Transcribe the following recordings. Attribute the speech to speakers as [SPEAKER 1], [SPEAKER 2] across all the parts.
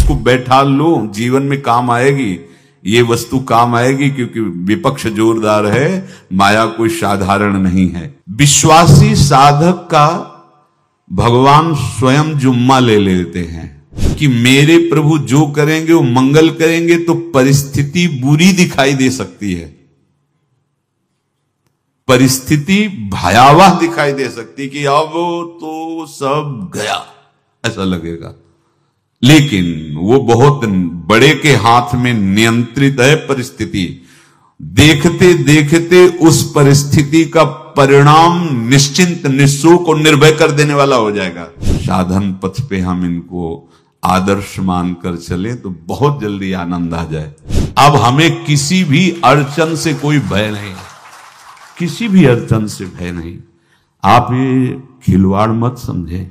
[SPEAKER 1] इसको बैठा लो, जीवन में काम आएगी, ये वस्तु काम आएगी, क्योंकि विपक्ष जोरदार है, माया कोई साधारण नहीं है। विश्वासी साधक का भगवान स्वयं जुम्मा ले लेते हैं कि मेरे प्रभु जो करेंगे वो मंगल करेंगे, तो परिस्थिति बुरी दिखाई दे सकती है, परिस्थिति भयावह दिखाई दे सकती कि अब तो सब गया, ऐसा लगेगा। लेकिन वो बहुत बड़े के हाथ में नियंत्रित है परिस्थिति। देखते देखते उस परिस्थिति का परिणाम निश्चिंत, निःशुल्क और निर्भय कर देने वाला हो जाएगा। साधन पथ पे हम इनको आदर्श मानकर चले तो बहुत जल्दी आनंद आ जाए। अब हमें किसी भी अड़चन से कोई भय नहीं, किसी भी अड़चन से भय नहीं। आप ये खिलवाड़ मत समझे,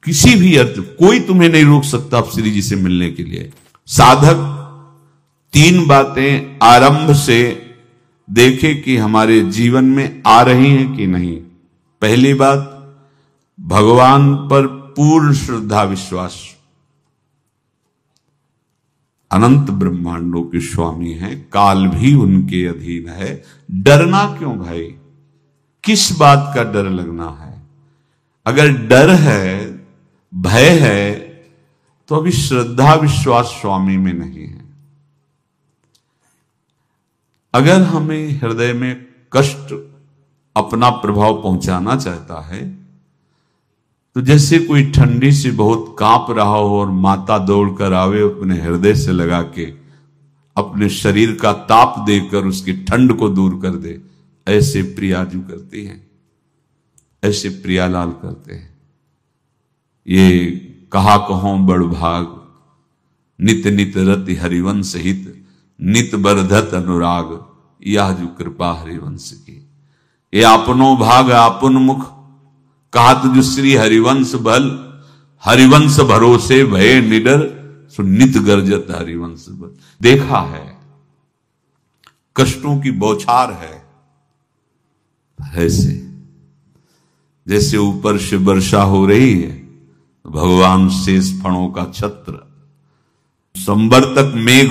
[SPEAKER 1] किसी भी अर्थ कोई तुम्हें नहीं रोक सकता आप श्री जी से मिलने के लिए। साधक तीन बातें आरंभ से देखे कि हमारे जीवन में आ रही हैं कि नहीं। पहली बात, भगवान पर पूर्ण श्रद्धा विश्वास। अनंत ब्रह्मांडों के स्वामी हैं, काल भी उनके अधीन है। डरना क्यों भाई, किस बात का डर लगना है? अगर डर है, भय है, तो अभी श्रद्धा विश्वास स्वामी में नहीं है। अगर हमें हृदय में कष्ट अपना प्रभाव पहुंचाना चाहता है, तो जैसे कोई ठंडी से बहुत कांप रहा हो और माता दौड़कर आवे, अपने हृदय से लगा के अपने शरीर का ताप देकर उसकी ठंड को दूर कर दे, ऐसे प्रियाजू करती हैं, ऐसे प्रियालाल करते हैं। ये कहा कहो बड़ भाग, नित नित रति हरिवंश हित, नित बरधत अनुराग, यह जो कृपा हरिवंश की। ये अपनो भाग आपन मुख, कहत जो श्री हरिवंश बल, हरिवंश भरोसे भय निडर, सो नित गर्जत हरिवंश बल। देखा है, कष्टों की बौछार है, ऐसे जैसे ऊपर से वर्षा हो रही है, भगवान शेष फणों का छत्र, संवर्तक मेघ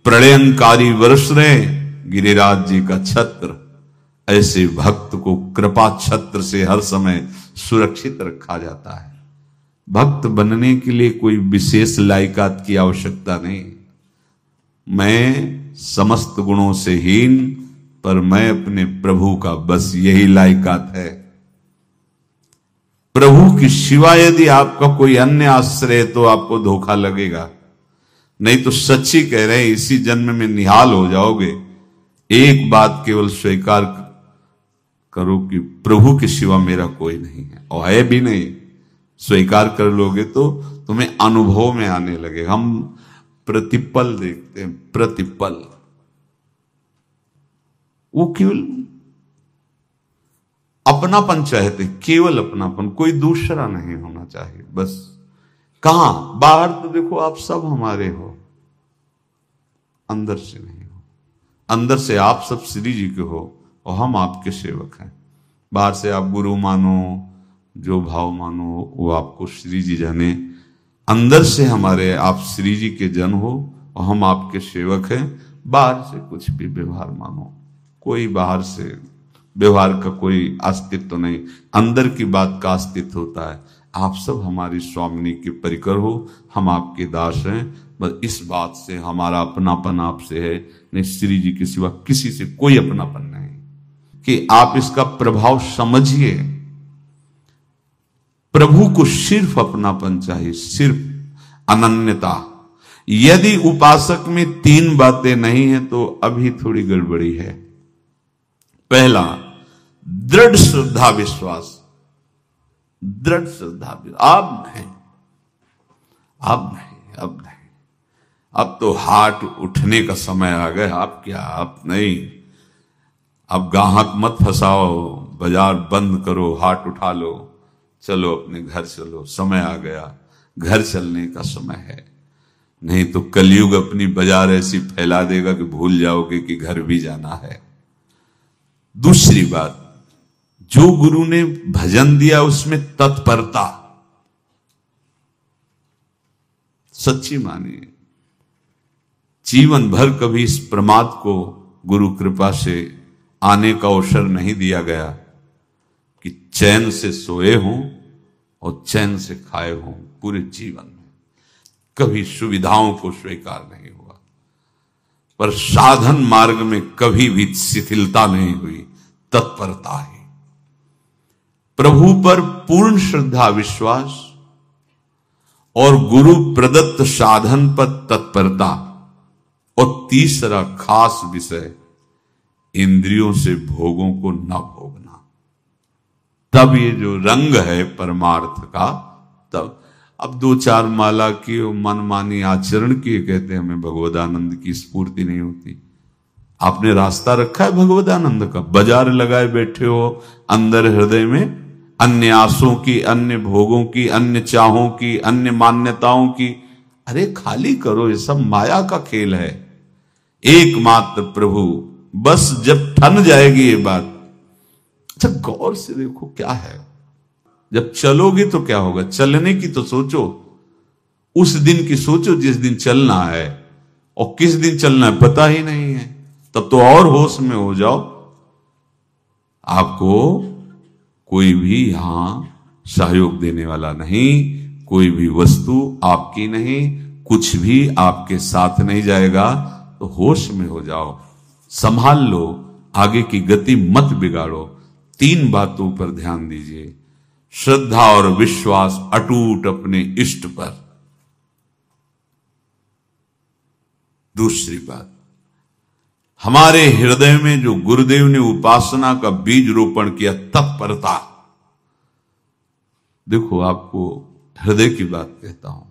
[SPEAKER 1] प्रलयंकारी वर्ष रहे, गिरिराज जी का छत्र। ऐसे भक्त को कृपा छत्र से हर समय सुरक्षित रखा जाता है। भक्त बनने के लिए कोई विशेष लायकात की आवश्यकता नहीं। मैं समस्त गुणों से हीन, पर मैं अपने प्रभु का, बस यही लायकात है। प्रभु के सिवा यदि आपका कोई अन्य आश्रय, तो आपको धोखा लगेगा। नहीं तो सच्ची कह रहे हैं, इसी जन्म में निहाल हो जाओगे। एक बात केवल स्वीकार करो कि प्रभु के सिवा मेरा कोई नहीं है, और है भी नहीं। स्वीकार कर लोगे तो तुम्हें अनुभव में आने लगे। हम प्रतिपल देखते हैं, प्रतिपल, वो केवल अपनापन चाहते, केवल अपनापन, कोई दूसरा नहीं होना चाहिए। बस कहां बाहर तो देखो आप सब हमारे हो, अंदर से नहीं हो। अंदर से आप सब श्री जी के हो और हम आपके सेवक हैं। बाहर से आप गुरु मानो, जो भाव मानो, वो आपको श्री जी जाने। अंदर से हमारे आप श्री जी के जन हो और हम आपके सेवक हैं। बाहर से कुछ भी व्यवहार मानो, कोई बाहर से व्यवहार का कोई अस्तित्व नहीं, अंदर की बात का अस्तित्व होता है। आप सब हमारी स्वामिनी के परिकर हो, हम आपके दास हैं। बस इस बात से हमारा अपनापन आपसे है, नहीं श्री जी के सिवा किसी से कोई अपनापन नहीं। कि आप इसका प्रभाव समझिए। प्रभु को सिर्फ अपनापन चाहिए, सिर्फ अनन्यता। यदि उपासक में तीन बातें नहीं है तो अभी थोड़ी गड़बड़ी है। पहला, दृढ़ श्रद्धा विश्वास। दृढ़ श्रद्धा, अब नहीं, अब नहीं, अब नहीं, अब तो हाथ उठने का समय आ गया। अब क्या, अब नहीं, अब गाहक मत फंसाओ, बाजार बंद करो, हाथ उठा लो, चलो अपने घर चलो, समय आ गया, घर चलने का समय है। नहीं तो कलयुग अपनी बाजार ऐसी फैला देगा कि भूल जाओगे कि घर भी जाना है। दूसरी बात, जो गुरु ने भजन दिया उसमें तत्परता। सच्ची मानिए। जीवन भर कभी इस प्रमाद को गुरु कृपा से आने का अवसर नहीं दिया गया कि चैन से सोए हों और चैन से खाए हों। पूरे जीवन में कभी सुविधाओं को स्वीकार नहीं हुआ, पर साधन मार्ग में कभी भी शिथिलता नहीं हुई, तत्परता ही। प्रभु पर पूर्ण श्रद्धा विश्वास और गुरु प्रदत्त साधन पर तत्परता, और तीसरा खास विषय इंद्रियों से भोगों को न भोगना। तब ये जो रंग है परमार्थ का, तब अब 2-4 माला की मनमानी आचरण किए कहते हैं हमें भगवदानंद की स्फूर्ति नहीं होती। आपने रास्ता रखा है भगवदानंद का, बाजार लगाए बैठे हो अंदर हृदय में अन्य आसों की, अन्य भोगों की, अन्य चाहों की, अन्य मान्यताओं की। अरे खाली करो, ये सब माया का खेल है। एकमात्र प्रभु, बस जब ठन जाएगी ये बात। अच्छा गौर से देखो क्या है, जब चलोगे तो क्या होगा, चलने की तो सोचो, उस दिन की सोचो जिस दिन चलना है, और किस दिन चलना है पता ही नहीं है, तब तो और होश में हो जाओ। आपको कोई भी यहां सहयोग देने वाला नहीं, कोई भी वस्तु आपकी नहीं, कुछ भी आपके साथ नहीं जाएगा। तो होश में हो जाओ, संभाल लो, आगे की गति मत बिगाड़ो। 3 बातों पर ध्यान दीजिए, श्रद्धा और विश्वास अटूट अपने इष्ट पर। दूसरी बात, हमारे हृदय में जो गुरुदेव ने उपासना का बीज रोपण किया, तत्परता। देखो आपको हृदय की बात कहता हूं,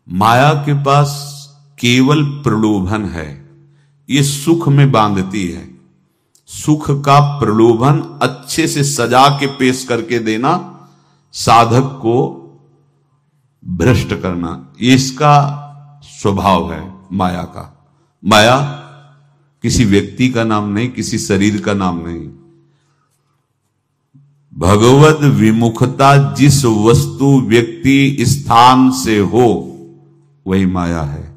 [SPEAKER 1] माया के पास केवल प्रलोभन है, ये सुख में बांधती है। सुख का प्रलोभन अच्छे से सजा के पेश करके देना, साधक को भ्रष्ट करना, ये इसका स्वभाव है माया का। माया किसी व्यक्ति का नाम नहीं, किसी शरीर का नाम नहीं। भगवद विमुखता जिस वस्तु व्यक्ति स्थान से हो वही माया है।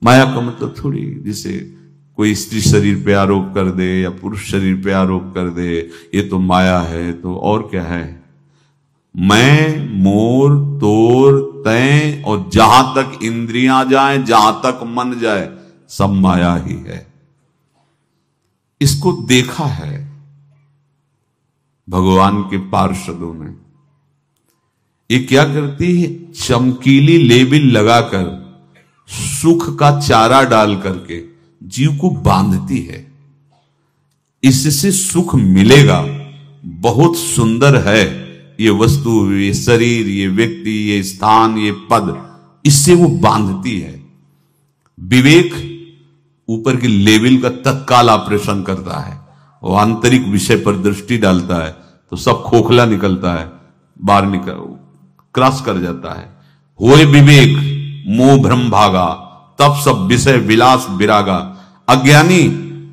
[SPEAKER 1] माया का मतलब थोड़ी जैसे कोई स्त्री शरीर पे आरोप कर दे या पुरुष शरीर पे आरोप कर दे, ये तो माया है। तो और क्या है, मैं, मोर, तोर, तय, और जहां तक इंद्रियां जाएं, जहां तक मन जाए, सब माया ही है। इसको देखा है भगवान के पार्षदों ने। ये क्या करती है, चमकीली लेबिल लगाकर, सुख का चारा डाल करके जीव को बांधती है। इससे सुख मिलेगा, बहुत सुंदर है ये वस्तु, ये शरीर, ये व्यक्ति, ये स्थान, ये पद, इससे वो बांधती है। विवेक ऊपर के लेवल का तत्काल ऑपरेशन करता है, वो आंतरिक विषय पर दृष्टि डालता है तो सब खोखला निकलता है, बाहर निकल क्रॉस कर जाता है। होए विवेक मोह भ्रम भागा, तब सब विषय विलास विरागा। अज्ञानी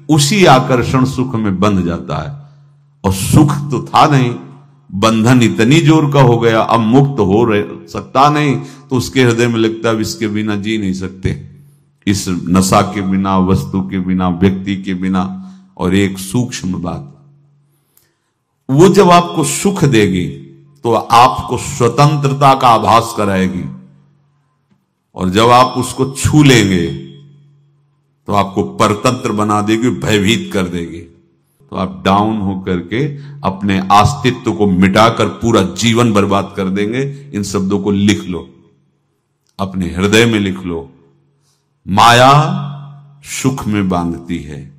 [SPEAKER 1] उसी आकर्षण सुख में बंध जाता है, और सुख तो था नहीं, बंधन इतनी जोर का हो गया, अब मुक्त हो सकता नहीं, तो उसके हृदय में लगता है इसके बिना जी नहीं सकते, इस नशा के बिना, वस्तु के बिना, व्यक्ति के बिना। और एक सूक्ष्म बात, वो जब आपको सुख देगी तो आपको स्वतंत्रता का आभास कराएगी, और जब आप उसको छू लेंगे तो आपको परतंत्र बना देगी, भयभीत कर देगी। तो आप डाउन होकर के अपने अस्तित्व को मिटाकर पूरा जीवन बर्बाद कर देंगे। इन शब्दों को लिख लो, अपने हृदय में लिख लो। माया सुख में बांधती है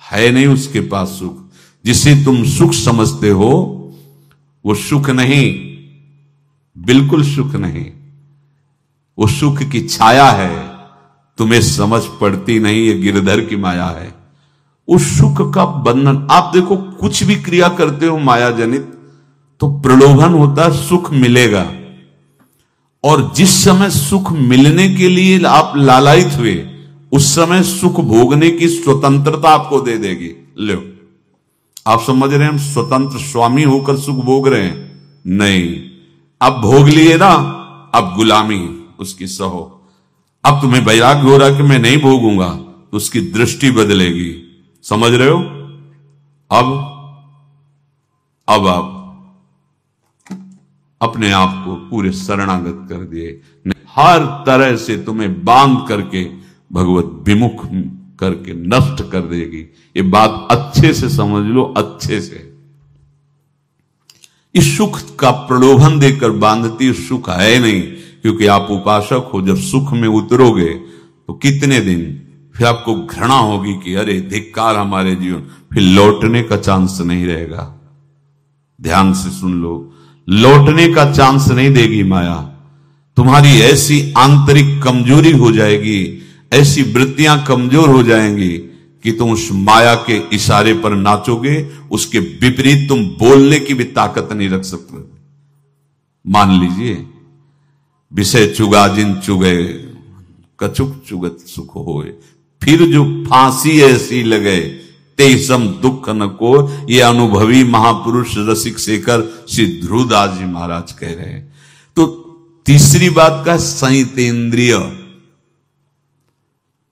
[SPEAKER 1] नहीं उसके पास सुख। जिसे तुम सुख समझते हो वो सुख नहीं, बिल्कुल सुख नहीं, वो सुख की छाया है, तुम्हें समझ पड़ती नहीं, ये गिरधर की माया है। उस सुख का बंधन, आप देखो कुछ भी क्रिया करते हो माया जनित तो प्रलोभन होता है, सुख मिलेगा, और जिस समय सुख मिलने के लिए आप लालायित हुए, उस समय सुख भोगने की स्वतंत्रता आपको दे देगी। लो, आप समझ रहे हैं हम स्वतंत्र स्वामी होकर सुख भोग रहे हैं? नहीं, अब भोग लिए ना, अब गुलामी, उसकी सहो। अब तुम्हें वैराग्य हो रहा कि मैं नहीं भोगूंगा, तो उसकी दृष्टि बदलेगी। समझ रहे हो? अब आप अपने आप को पूरे शरणागत कर दिए, हर तरह से तुम्हें बांध करके भगवत विमुख करके नष्ट कर देगी। ये बात अच्छे से समझ लो, अच्छे से। इस सुख का प्रलोभन देकर बांधती सुख है नहीं, क्योंकि आप उपासक हो। जब सुख में उतरोगे तो कितने दिन फिर आपको घृणा होगी कि अरे धिक्कार हमारे जीवन, फिर लौटने का चांस नहीं रहेगा। ध्यान से सुन लो, लौटने का चांस नहीं देगी माया। तुम्हारी ऐसी आंतरिक कमजोरी हो जाएगी, ऐसी वृत्तियां कमजोर हो जाएंगी कि तुम उस माया के इशारे पर नाचोगे, उसके विपरीत तुम बोलने की भी ताकत नहीं रख सकते। मान लीजिए, विषय चुगा जिन चुगे, कछुक चुगत सुख होए, फिर जो फांसी ऐसी लगे तेसम दुख न को। ये अनुभवी महापुरुष रसिक शेखर श्री ध्रुवदास जी महाराज कह रहे हैं। तो तीसरी बात का संयतेंद्रिय,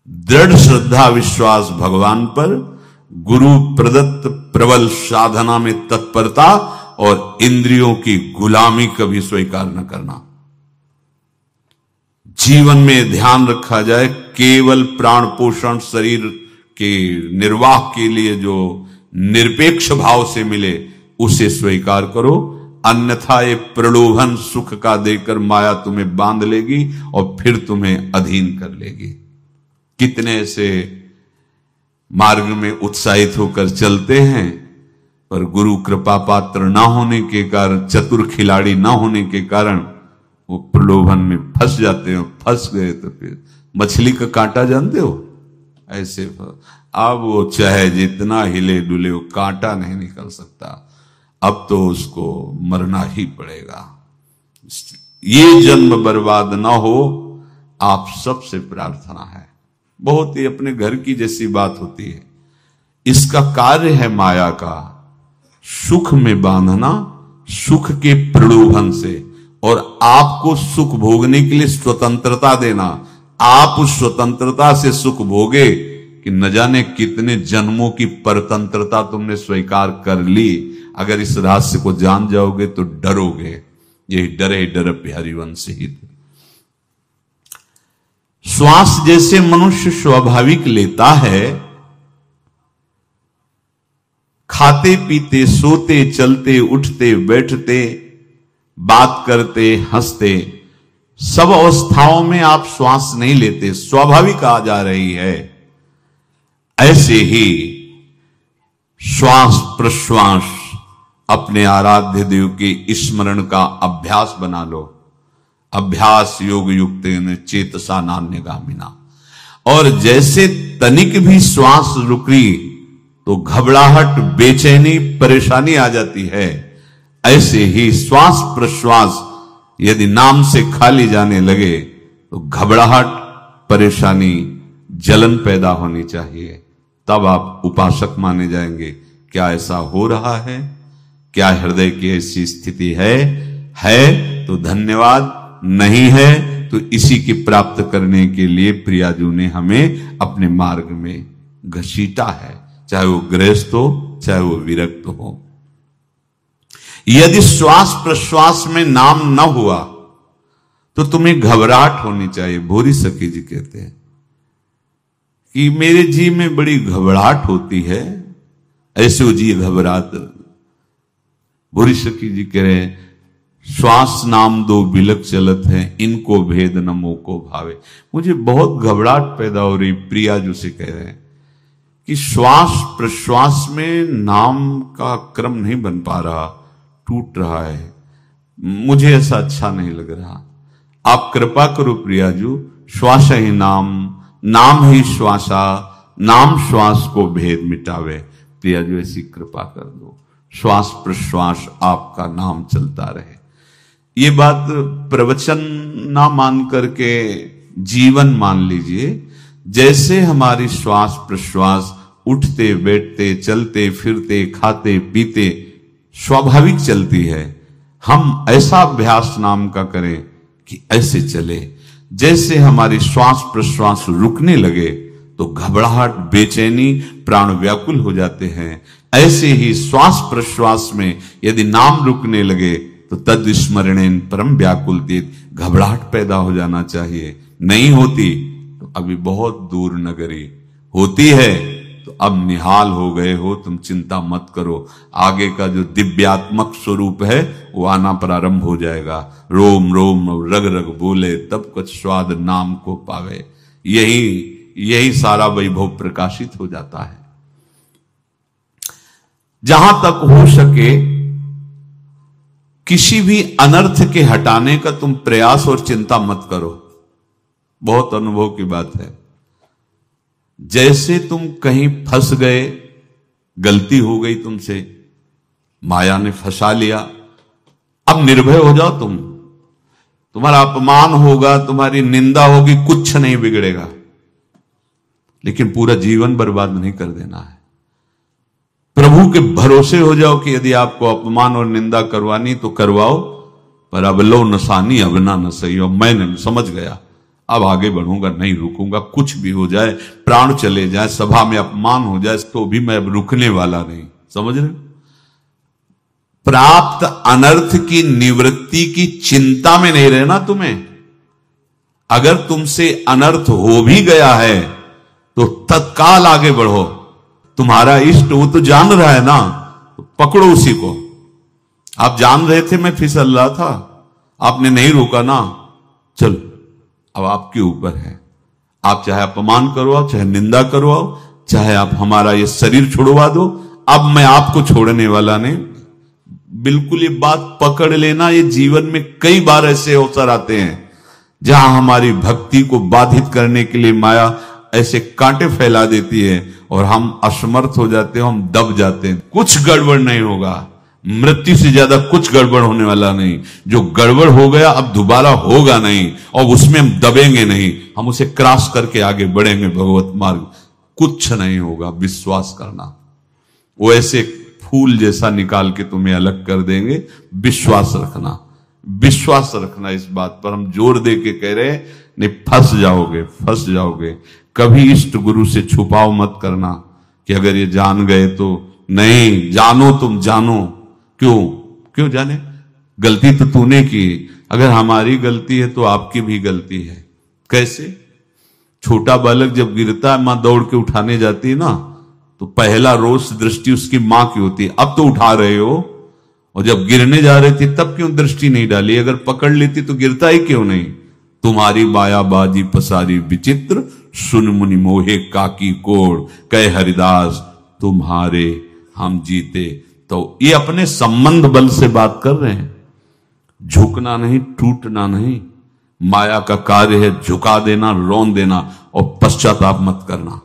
[SPEAKER 1] दृढ़ श्रद्धा विश्वास भगवान पर, गुरु प्रदत्त प्रबल साधना में तत्परता, और इंद्रियों की गुलामी कभी स्वीकार न करना। जीवन में ध्यान रखा जाए, केवल प्राण पोषण शरीर के निर्वाह के लिए जो निरपेक्ष भाव से मिले उसे स्वीकार करो, अन्यथा ये प्रलोभन सुख का देकर माया तुम्हें बांध लेगी और फिर तुम्हें अधीन कर लेगी। कितने ऐसे मार्ग में उत्साहित होकर चलते हैं, पर गुरु कृपा पात्र ना होने के कारण, चतुर खिलाड़ी ना होने के कारण वो प्रलोभन में फंस जाते हैं। फंस गए तो फिर मछली का कांटा जानते हो, ऐसे अब वो चाहे जितना हिले डुले, वो कांटा नहीं निकल सकता। अब तो उसको मरना ही पड़ेगा। ये जन्म बर्बाद ना हो, आप सबसे प्रार्थना है। बहुत ही अपने घर की जैसी बात होती है। इसका कार्य है माया का सुख में बांधना, सुख के प्रलोभन से, और आपको सुख भोगने के लिए स्वतंत्रता देना। आप उस स्वतंत्रता से सुख भोगे कि न जाने कितने जन्मों की परतंत्रता तुमने स्वीकार कर ली। अगर इस रहस्य को जान जाओगे तो डरोगे। यही डरे डर बिहारी वंश ही। श्वास जैसे मनुष्य स्वाभाविक लेता है, खाते पीते सोते चलते उठते बैठते बात करते हंसते, सब अवस्थाओं में आप श्वास नहीं लेते, स्वाभाविक आ जा रही है। ऐसे ही श्वास प्रश्वास अपने आराध्य देव के स्मरण का अभ्यास बना लो। अभ्यास योग युक्तेन चेतसा नान्यगामिना। और जैसे तनिक भी श्वास रुकी तो घबराहट, बेचैनी, परेशानी आ जाती है, ऐसे ही श्वास प्रश्वास यदि नाम से खाली जाने लगे तो घबराहट, परेशानी, जलन पैदा होनी चाहिए। तब आप उपासक माने जाएंगे। क्या ऐसा हो रहा है? क्या हृदय की ऐसी स्थिति है तो धन्यवाद, नहीं है तो इसी की प्राप्त करने के लिए प्रियाजू ने हमें अपने मार्ग में घसीटा है, चाहे वो गृहस्थ हो चाहे वो विरक्त हो। यदि श्वास प्रश्वास में नाम न हुआ तो तुम्हें घबराहट होनी चाहिए। भूरी सखी जी कहते हैं कि मेरे जी में बड़ी घबराहट होती है, ऐसे वो जी घबरात। भूरी सखी जी कह रहे हैं, श्वास नाम दो बिलक चलत है, इनको भेद न मोको भावे। मुझे बहुत घबराहट पैदा हो रही। प्रिया जो से कह रहे हैं कि श्वास प्रश्वास में नाम का क्रम नहीं बन पा रहा, टूट रहा है, मुझे ऐसा अच्छा नहीं लग रहा। आप कृपा करो प्रियाजू, श्वास ही नाम, नाम ही श्वासा, नाम श्वास को भेद मिटावे। प्रियाजू ऐसी कृपा कर दो, श्वास प्रश्वास आपका नाम चलता रहे। ये बात प्रवचन ना मान करके जीवन मान लीजिए। जैसे हमारी श्वास प्रश्वास उठते बैठते चलते फिरते खाते पीते स्वाभाविक चलती है, हम ऐसा अभ्यास नाम का करें कि ऐसे चले। जैसे हमारी श्वास प्रश्वास रुकने लगे तो घबराहट, बेचैनी, प्राण व्याकुल हो जाते हैं, ऐसे ही श्वास प्रश्वास में यदि नाम रुकने लगे तो तद स्मरणेन परम व्याकुल देत, घबराहट पैदा हो जाना चाहिए। नहीं होती तो अभी बहुत दूर नगरी, होती है तो अब निहाल हो गए हो, तुम चिंता मत करो। आगे का जो दिव्यात्मक स्वरूप है वो आना प्रारंभ हो जाएगा। रोम रोम रग रग बोले तब कुछ स्वाद नाम को पावे। यही सारा वैभव प्रकाशित हो जाता है। जहां तक हो सके किसी भी अनर्थ के हटाने का तुम प्रयास और चिंता मत करो। बहुत अनुभव की बात है। जैसे तुम कहीं फंस गए, गलती हो गई तुमसे, माया ने फंसा लिया, अब निर्भय हो जाओ। तुम्हारा अपमान होगा, तुम्हारी निंदा होगी, कुछ नहीं बिगड़ेगा, लेकिन पूरा जीवन बर्बाद नहीं कर देना है। प्रभु के भरोसे हो जाओ कि यदि आपको अपमान और निंदा करवानी तो करवाओ, पर अब लो नसानी अब ना न सही हो। मैंने समझ गया, अब आगे बढ़ूंगा, नहीं रुकूंगा। कुछ भी हो जाए, प्राण चले जाए, सभा में अपमान हो जाए, तो भी मैं अब रुकने वाला नहीं। समझ रहे? प्राप्त अनर्थ की निवृत्ति की चिंता में नहीं रहना तुम्हें। अगर तुमसे अनर्थ हो भी गया है तो तत्काल आगे बढ़ो। तुम्हारा इष्ट वो तो जान रहा है ना, तो पकड़ो उसी को। आप जान रहे थे मैं फिसल रहा था, आपने नहीं रोका ना, चल अब आपके ऊपर है। आप चाहे अपमान करवाओ, चाहे निंदा करवाओ, चाहे आप हमारा ये शरीर छुड़वा दो, अब मैं आपको छोड़ने वाला नहीं। बिल्कुल ये बात पकड़ लेना। ये जीवन में कई बार ऐसे अवसर आते हैं जहां हमारी भक्ति को बाधित करने के लिए माया ऐसे कांटे फैला देती है और हम असमर्थ हो जाते हैं, हम दब जाते हैं। कुछ गड़बड़ नहीं होगा, मृत्यु से ज्यादा कुछ गड़बड़ होने वाला नहीं। जो गड़बड़ हो गया अब दोबारा होगा नहीं, और उसमें हम दबेंगे नहीं, हम उसे क्रॉस करके आगे बढ़ेंगे भगवत मार्ग। कुछ नहीं होगा, विश्वास करना। वो ऐसे फूल जैसा निकाल के तुम्हें अलग कर देंगे। विश्वास रखना, विश्वास रखना। इस बात पर हम जोर दे के कह रहे हैं, नहीं फंस जाओगे, फंस जाओगे। कभी इष्ट गुरु से छुपाओ मत करना कि अगर ये जान गए तो। नहीं, जानो, तुम जानो। क्यों जाने? गलती तो तूने की। अगर हमारी गलती है तो आपकी भी गलती है। कैसे? छोटा बालक जब गिरता है, मां दौड़ के उठाने जाती है ना, तो पहला रोष दृष्टि उसकी मां की होती है। अब तो उठा रहे हो, और जब गिरने जा रहे थे तब क्यों दृष्टि नहीं डाली? अगर पकड़ लेती तो गिरता ही क्यों नहीं? तुम्हारी मायाबाजी पसारी विचित्र, सुन मुनि मोहे काकी कोड़, कह हरिदास तुम्हारे हम जीते। तो ये अपने संबंध बल से बात कर रहे हैं। झुकना नहीं, टूटना नहीं। माया का कार्य है झुका देना, रौन देना, और पश्चाताप मत करना।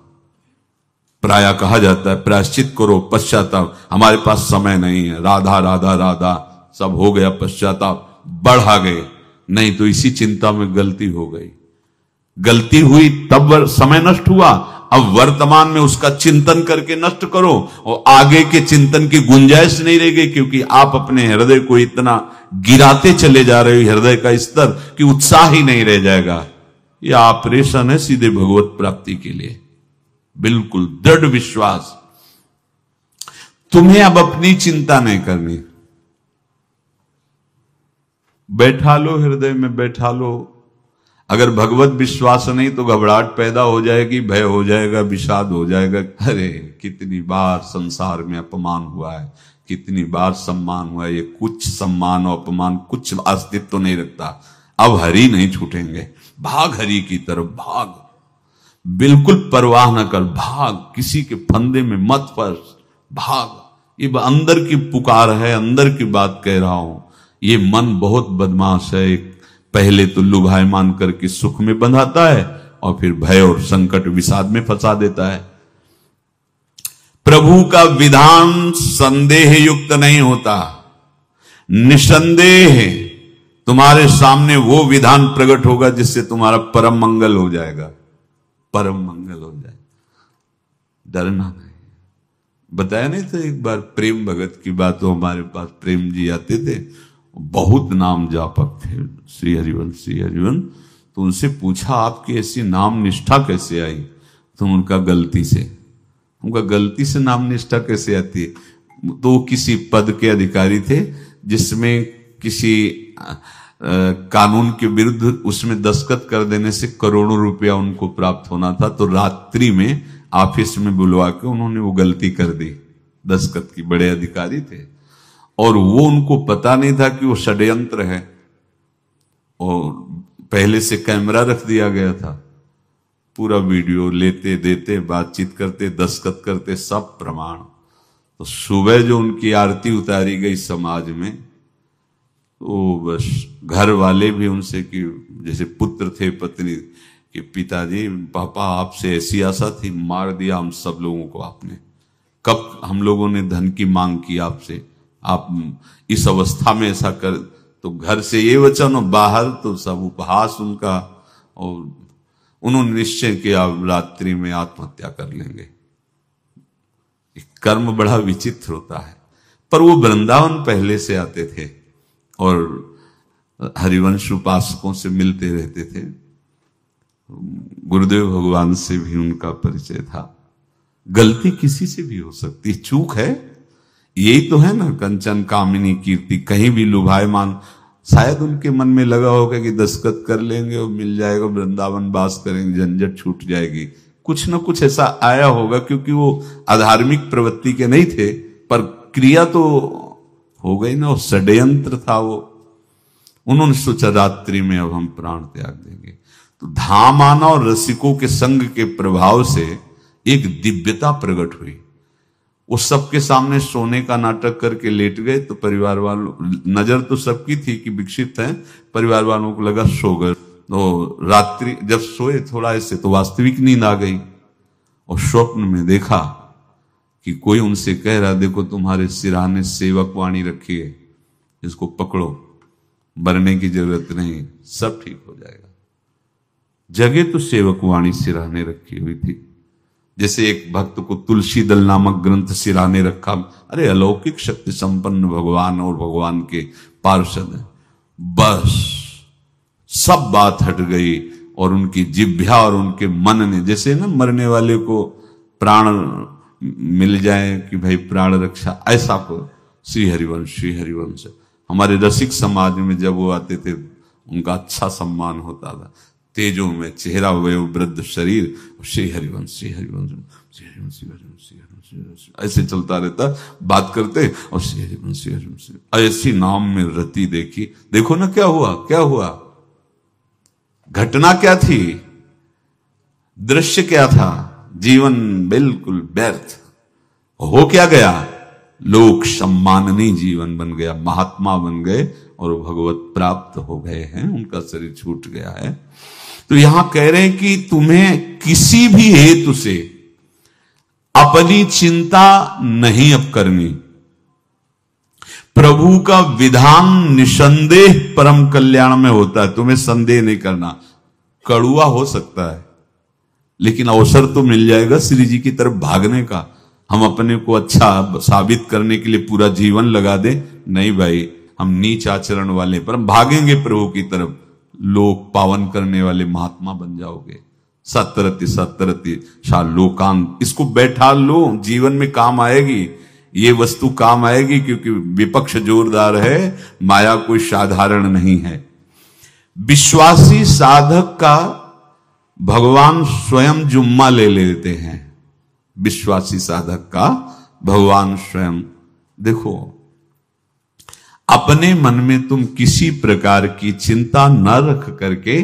[SPEAKER 1] प्राय कहा जाता है प्रायश्चित करो, पश्चाताप। हमारे पास समय नहीं है। राधा राधा राधा सब हो गया, पश्चाताप बढ़ा गए। नहीं तो इसी चिंता में गलती हो गई, गलती हुई तब समय नष्ट हुआ। अब वर्तमान में उसका चिंतन करके नष्ट करो, और आगे के चिंतन की गुंजाइश नहीं रह गई, क्योंकि आप अपने हृदय को इतना गिराते चले जा रहे हो, हृदय का स्तर, कि उत्साह ही नहीं रह जाएगा। यह ऑपरेशन है सीधे भगवत प्राप्ति के लिए। बिल्कुल दृढ़ विश्वास। तुम्हें अब अपनी चिंता नहीं करनी। बैठा लो, हृदय में बैठा लो। अगर भगवत विश्वास नहीं तो घबराहट पैदा हो जाएगी, भय हो जाएगा, विषाद हो जाएगा। अरे कितनी बार संसार में अपमान हुआ है, कितनी बार सम्मान हुआ है। ये कुछ सम्मान और अपमान कुछ अस्तित्व तो नहीं रखता। अब हरि नहीं छूटेंगे। भाग हरि की तरफ, भाग। बिल्कुल परवाह न कर, भाग। किसी के फंदे में मत फंस, भाग। ये अंदर की पुकार है, अंदर की बात कह रहा हूं। ये मन बहुत बदमाश है। पहले तो लुभायमान करके सुख में बंधाता है, और फिर भय और संकट विषाद में फंसा देता है। प्रभु का विधान संदेह युक्त नहीं होता। निसंदेह तुम्हारे सामने वो विधान प्रकट होगा जिससे तुम्हारा परम मंगल हो जाएगा, परम मंगल हो जाए। डरना नहीं। बताया नहीं था एक बार प्रेम भगत की बात। तो हमारे पास प्रेम जी आते थे, बहुत नाम जापक थे, श्री हरिवंश श्री हरिवंश। तो उनसे पूछा आपकी ऐसी नाम निष्ठा कैसे आई? तो उनका गलती से। उनका गलती से नाम निष्ठा कैसे आती है? तो वो किसी पद के अधिकारी थे जिसमें किसी कानून के विरुद्ध उसमें दस्तखत कर देने से करोड़ों रुपया उनको प्राप्त होना था। तो रात्रि में ऑफिस में बुलवा के उन्होंने वो गलती कर दी। दस्तखत की बड़े अधिकारी थे और वो उनको पता नहीं था कि वो षड्यंत्र है, और पहले से कैमरा रख दिया गया था। पूरा वीडियो लेते देते, बातचीत करते, दस्तखत करते, सब प्रमाण। तो सुबह जो उनकी आरती उतारी गई समाज में, तो बस घर वाले भी उनसे कि जैसे पुत्र थे पत्नी कि पिताजी पापा आपसे ऐसी आशा थी, मार दिया हम सब लोगों को आपने। कब हम लोगों ने धन की मांग की आपसे, आप इस अवस्था में ऐसा कर। तो घर से ये वचन और बाहर तो सब उपहास उनका, और उन्होंने निश्चय किया रात्रि में आत्महत्या कर लेंगे। कर्म बड़ा विचित्र होता है। पर वो वृंदावन पहले से आते थे और हरिवंश उपासकों से मिलते रहते थे। गुरुदेव भगवान से भी उनका परिचय था। गलती किसी से भी हो सकती है, चूक है, यही तो है ना। कंचन कामिनी कीर्ति, कहीं भी लुभायमान। शायद उनके मन में लगा होगा कि दस्तखत कर लेंगे और मिल जाएगा, वृंदावन वास करेंगे, झंझट छूट जाएगी। कुछ ना कुछ ऐसा आया होगा, क्योंकि वो अधार्मिक प्रवृत्ति के नहीं थे, पर क्रिया तो हो गई ना, वो षड्यंत्र था वो। उन्होंने सोचा रात्रि में अब हम प्राण त्याग देंगे। तो धाम आना और रसिकों के संग के प्रभाव से एक दिव्यता प्रकट हुई। वो सबके सामने सोने का नाटक करके लेट गए। तो परिवार वालों, नजर तो सबकी थी कि विकसित है, परिवार वालों को लगा सो गए। तो रात्रि जब सोए थोड़ा ऐसे, तो वास्तविक नींद आ गई और स्वप्न में देखा कि कोई उनसे कह रहा, देखो तुम्हारे सिरहाने सेवक वाणी रखी है, इसको पकड़ो, मरने की जरूरत नहीं, सब ठीक हो जाएगा। जगह तो सेवक वाणी सिरहाने रखी हुई थी। जैसे एक भक्त को तुलसी दल नामक ग्रंथ सिरहाने रखा। अरे अलौकिक शक्ति संपन्न भगवान और भगवान के पार्षद हैं। बस सब बात हट गई और उनकी जिह्वा और उनके मन ने, जैसे ना मरने वाले को प्राण मिल जाए कि भाई प्राण रक्षा, ऐसा को श्री हरिवंश हमारे रसिक समाज में जब वो आते थे उनका अच्छा सम्मान होता था। तेजों में चेहरा हुए वृद्ध शरीर, श्री हरिवंश ऐसे चलता रहता, बात करते और श्री हरिवंश ऐसी नाम में रति देखी। देखो ना क्या हुआ, घटना क्या थी, दृश्य क्या था, जीवन बिल्कुल व्यर्थ हो क्या गया, लोक सम्माननीय जीवन बन गया, महात्मा बन गए और भगवत प्राप्त हो गए हैं, उनका शरीर छूट गया है। तो यहां कह रहे हैं कि तुम्हें किसी भी हेतु से अपनी चिंता नहीं अब करनी। प्रभु का विधान निसंदेह परम कल्याण में होता है, तुम्हें संदेह नहीं करना। कड़ुआ हो सकता है लेकिन अवसर तो मिल जाएगा श्री जी की तरफ भागने का। हम अपने को अच्छा साबित करने के लिए पूरा जीवन लगा दें, नहीं भाई, हम नीच आचरण वाले पर हम भागेंगे प्रभु की तरफ, लोक पावन करने वाले महात्मा बन जाओगे। सतरति लोकांत, इसको बैठा लो, जीवन में काम आएगी, ये वस्तु काम आएगी, क्योंकि विपक्ष जोरदार है, माया कोई साधारण नहीं है। विश्वासी साधक का भगवान स्वयं जुम्मा ले लेते हैं। विश्वासी साधक का भगवान स्वयं, देखो अपने मन में तुम किसी प्रकार की चिंता न रख करके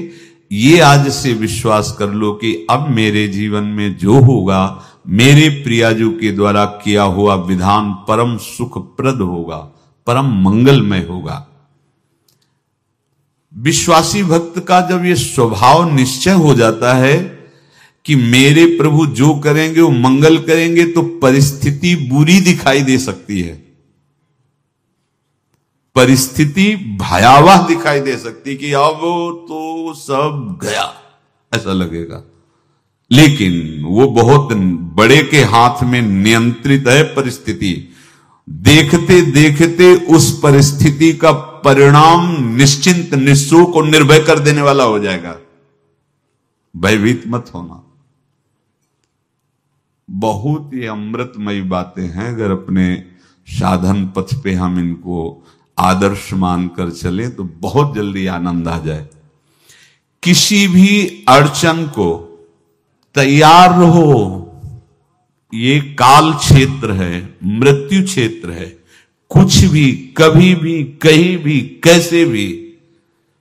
[SPEAKER 1] ये आज से विश्वास कर लो कि अब मेरे जीवन में जो होगा, मेरे प्रियाजू के द्वारा किया हुआ विधान परम सुखप्रद होगा, परम मंगलमय होगा। विश्वासी भक्त का जब ये स्वभाव निश्चय हो जाता है कि मेरे प्रभु जो करेंगे वो मंगल करेंगे, तो परिस्थिति बुरी दिखाई दे सकती है, परिस्थिति भयावह दिखाई दे सकती कि अब तो सब गया, ऐसा लगेगा। लेकिन वो बहुत बड़े के हाथ में नियंत्रित है परिस्थिति। देखते देखते उस परिस्थिति का परिणाम निश्चिंत, निःशोक और निर्भय कर देने वाला हो जाएगा। भयभीत मत होना। बहुत ही अमृतमयी बातें हैं, अगर अपने साधन पथ पे हम इनको आदर्श मानकर चलें तो बहुत जल्दी आनंद आ जाए। किसी भी अड़चन को तैयार रहो। ये काल क्षेत्र है, मृत्यु क्षेत्र है। कुछ भी, कभी भी, कहीं भी, कैसे भी,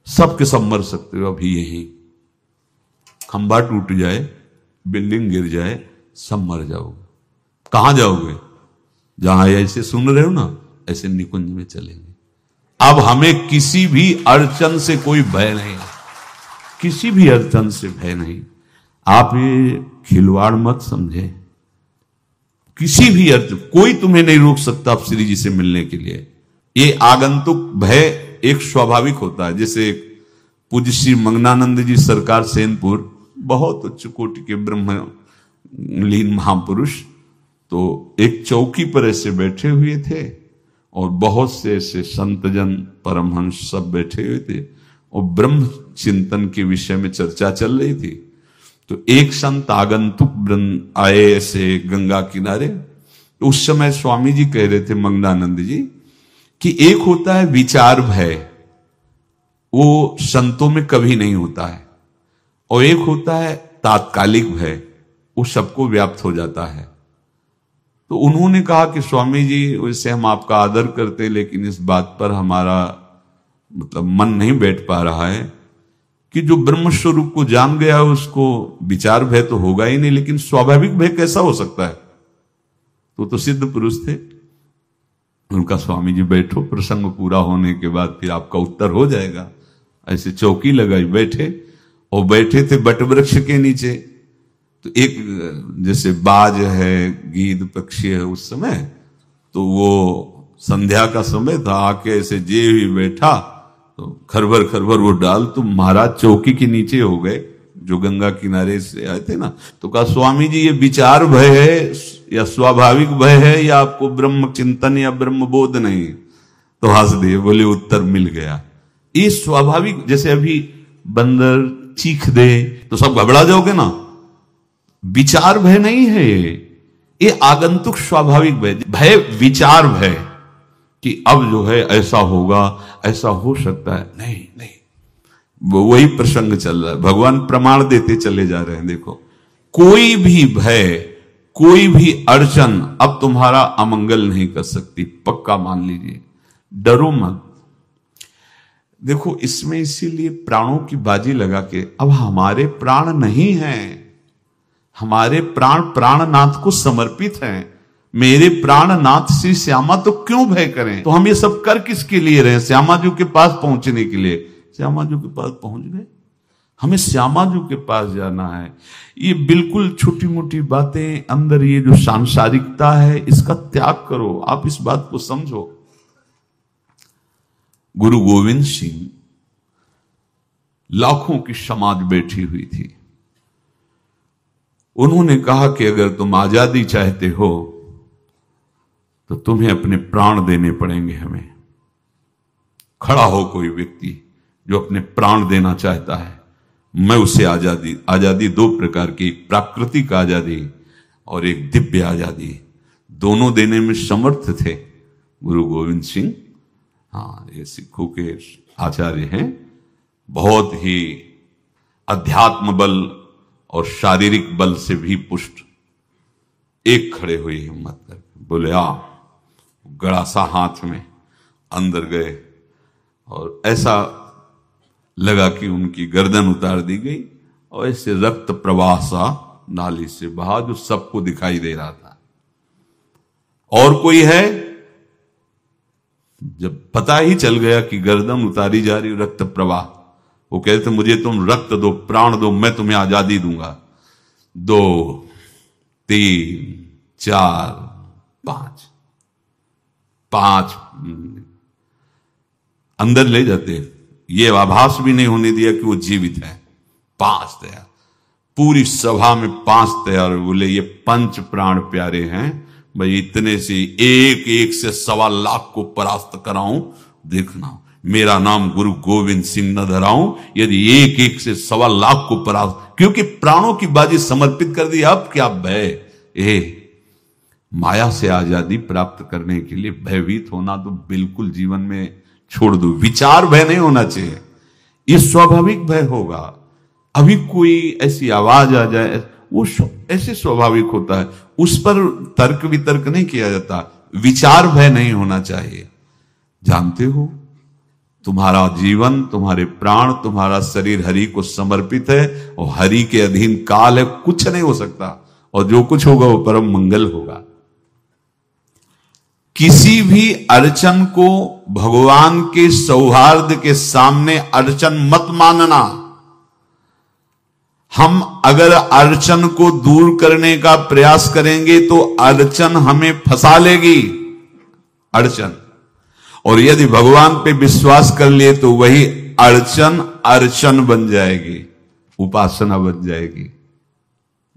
[SPEAKER 1] सबके सब मर सकते हो। अभी यही खंभा टूट जाए, बिल्डिंग गिर जाए, सब मर जाओगे। कहां जाओगे? जहां ऐसे सुन रहे हो ना, ऐसे निकुंज में चलेंगे। अब हमें किसी भी अड़चन से कोई भय नहीं, किसी भी अड़चन से भय नहीं। आप ये खिलवाड़ मत समझे। किसी भी अर्थ कोई तुम्हें नहीं रोक सकता आप श्री जी से मिलने के लिए। ये आगंतुक भय एक स्वाभाविक होता है। जैसे पूज्य श्री मंगनानंद जी सरकार सेनपुर, बहुत उच्च कोटि के ब्रह्मलीन महापुरुष, तो एक चौकी पर ऐसे बैठे हुए थे और बहुत से ऐसे संतजन परमहंस सब बैठे हुए थे और ब्रह्म चिंतन के विषय में चर्चा चल रही थी। तो एक संत आगंतुक आए ऐसे गंगा किनारे। तो उस समय स्वामी जी कह रहे थे मंगनानंद जी कि एक होता है विचार भय, वो संतों में कभी नहीं होता है, और एक होता है तात्कालिक भय, वो सबको व्याप्त हो जाता है। तो उन्होंने कहा कि स्वामी जी वैसे हम आपका आदर करते, लेकिन इस बात पर हमारा मतलब मन नहीं बैठ पा रहा है कि जो ब्रह्म स्वरूप को जान गया उसको विचार भय तो होगा ही नहीं, लेकिन स्वाभाविक भय कैसा हो सकता है? तो सिद्ध पुरुष थे। उनका स्वामी जी बैठो, प्रसंग पूरा होने के बाद फिर आपका उत्तर हो जाएगा। ऐसे चौकी लगाई, बैठे, और बैठे थे बट वृक्ष के नीचे। तो एक जैसे बाज है, गीद पक्षी है, उस समय तो वो संध्या का समय था, आके ऐसे जे ही बैठा तो खरबर खरबर वो डाल, तो महाराज चौकी के नीचे हो गए जो गंगा किनारे से आए थे ना। तो कहा स्वामी जी ये विचार भय है या स्वाभाविक भय है या आपको ब्रह्म चिंतन या ब्रह्म बोध नहीं? तो हंस दिए, बोले उत्तर मिल गया। ये स्वाभाविक, जैसे अभी बंदर चीख दे तो सब घबरा जाओगे ना, विचार भय नहीं है ये आगंतुक स्वाभाविक भय। भय विचार भय कि अब जो है ऐसा होगा, ऐसा हो सकता है, नहीं नहीं, वही प्रसंग चल रहा है। भगवान प्रमाण देते चले जा रहे हैं। देखो, कोई भी भय, कोई भी अड़चन अब तुम्हारा अमंगल नहीं कर सकती, पक्का मान लीजिए। डरो मत। देखो, इसमें इसीलिए प्राणों की बाजी लगा के, अब हमारे प्राण नहीं हैं, हमारे प्राण प्राणनाथ को समर्पित हैं। मेरे प्राणनाथ श्री श्यामा, तो क्यों भय करें? तो हम ये सब कर किसके लिए रहे? श्यामा जी के पास पहुंचने के लिए। श्यामा जी के पास पहुंच गए, हमें श्यामा जी के पास जाना है। ये बिल्कुल छोटी मोटी बातें, अंदर ये जो सांसारिकता है, इसका त्याग करो। आप इस बात को समझो। गुरु गोविंद सिंह, लाखों की समाज बैठी हुई थी। उन्होंने कहा कि अगर तुम आजादी चाहते हो तो तुम्हें अपने प्राण देने पड़ेंगे हमें। खड़ा हो कोई व्यक्ति जो अपने प्राण देना चाहता है, मैं उसे आजादी, आजादी दो प्रकार की, प्राकृतिक आजादी और एक दिव्य आजादी, दोनों देने में समर्थ थे गुरु गोविंद सिंह। हाँ, ये सिखों के आचार्य हैं, बहुत ही अध्यात्म बल और शारीरिक बल से भी पुष्ट। एक खड़े हुए हिम्मत करके बोले आ, गड़ासा हाथ में अंदर गए और ऐसा लगा कि उनकी गर्दन उतार दी गई और ऐसे रक्त प्रवाह सा नाली से बहा, जो सबको दिखाई दे रहा था। और कोई है? जब पता ही चल गया कि गर्दन उतारी जा रही, रक्त प्रवाह, वो कहते मुझे तुम रक्त दो, प्राण दो, मैं तुम्हें आजादी दूंगा। 2 3 4 5 अंदर ले जाते, ये आभास भी नहीं होने दिया कि वो जीवित है। 5 तैयार, पूरी सभा में 5 तैयार। बोले ये पंच प्राण प्यारे हैं भाई, इतने से एक एक से 1.25 लाख को परास्त कराऊं, देखना मेरा नाम गुरु गोविंद सिंह न धराऊं, यदि एक एक से 1.25 लाख को परास्त, क्योंकि प्राणों की बाजी समर्पित कर दी। अब क्या भय, माया से आजादी प्राप्त करने के लिए भयभीत होना तो बिल्कुल जीवन में छोड़ दो। विचार भय नहीं होना चाहिए, ये स्वाभाविक भय होगा। अभी कोई ऐसी आवाज आ जाए, वो ऐसे स्वाभाविक होता है, उस पर तर्क वितर्क नहीं किया जाता। विचार भय नहीं होना चाहिए। जानते हो, तुम्हारा जीवन, तुम्हारे प्राण, तुम्हारा शरीर हरि को समर्पित है और हरि के अधीन काल है, कुछ नहीं हो सकता, और जो कुछ होगा वो परम मंगल होगा। किसी भी अड़चन को भगवान के सौहार्द के सामने अड़चन मत मानना। हम अगर अड़चन को दूर करने का प्रयास करेंगे तो अड़चन हमें फंसा लेगी, अड़चन। और यदि भगवान पे विश्वास कर लिए तो वही अड़चन अर्चन बन जाएगी, उपासना बन जाएगी।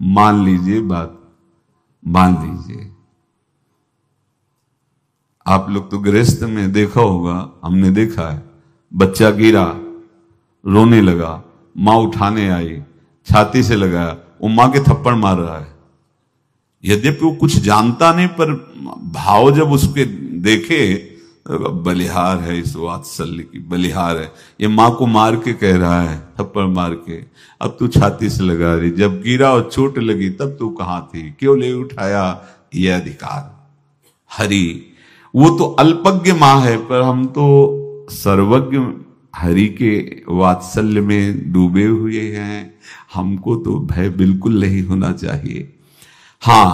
[SPEAKER 1] मान लीजिए बात, मान लीजिए आप लोग तो गृहस्थ में देखा होगा, हमने देखा है, बच्चा गिरा, रोने लगा, मां उठाने आई, छाती से लगाया, वो मां के थप्पड़ मार रहा है। यद्यपि वो कुछ जानता नहीं, पर भाव जब उसके देखे, बलिहार है इस वात्सल्य की, बलिहार है, ये मां को मार के कह रहा है, थप्पड़ मार के, अब तू छाती से लगा रही, जब गिरा और चोट लगी तब तू कहां थी, क्यों ले उठाया, ये अधिकार। हरि वो तो अल्पज्ञ मां है, पर हम तो सर्वज्ञ हरि के वात्सल्य में डूबे हुए हैं। हमको तो भय बिल्कुल नहीं होना चाहिए। हां,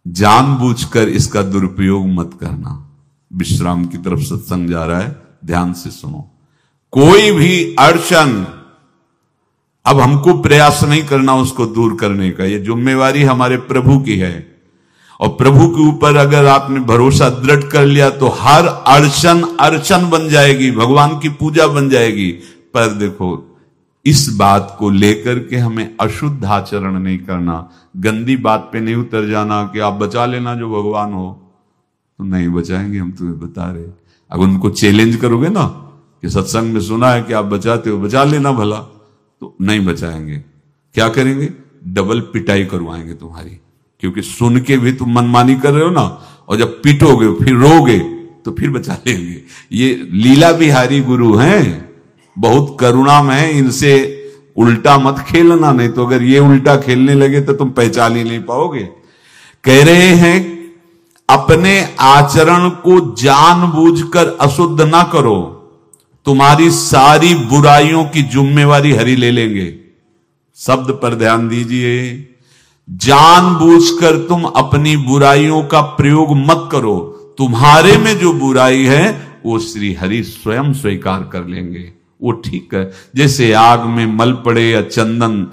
[SPEAKER 1] जानबूझकर इसका दुरुपयोग मत करना। विश्राम की तरफ सत्संग जा रहा है, ध्यान से सुनो। कोई भी अड़चन, अब हमको प्रयास नहीं करना उसको दूर करने का, ये जिम्मेवारी हमारे प्रभु की है। और प्रभु के ऊपर अगर आपने भरोसा दृढ़ कर लिया तो हर अड़चन अर्चन बन जाएगी, भगवान की पूजा बन जाएगी। पर देखो, इस बात को लेकर के हमें अशुद्ध आचरण नहीं करना, गंदी बात पे नहीं उतर जाना कि आप बचा लेना जो भगवान हो। तो नहीं बचाएंगे, हम तुम्हें बता रहे। अगर उनको चैलेंज करोगे ना कि सत्संग में सुना है कि आप बचाते हो, बचा लेना भला, तो नहीं बचाएंगे। क्या करेंगे? डबल पिटाई करवाएंगे तुम्हारी, क्योंकि सुन के भी तुम मनमानी कर रहे हो ना, और जब पिटोगे फिर रोगे तो फिर बचा लेंगे। ये लीला बिहारी गुरु हैं, बहुत करुणा में है, इनसे उल्टा मत खेलना, नहीं तो अगर ये उल्टा खेलने लगे तो तुम पहचान ही नहीं पाओगे। कह रहे हैं अपने आचरण को जानबूझकर अशुद्ध ना करो, तुम्हारी सारी बुराइयों की जिम्मेवारी हरि ले लेंगे। शब्द पर ध्यान दीजिए, जानबूझकर तुम अपनी बुराइयों का प्रयोग मत करो, तुम्हारे में जो बुराई है वो श्री हरि स्वयं स्वीकार कर लेंगे। वो ठीक है, जैसे आग में मल पड़े या चंदन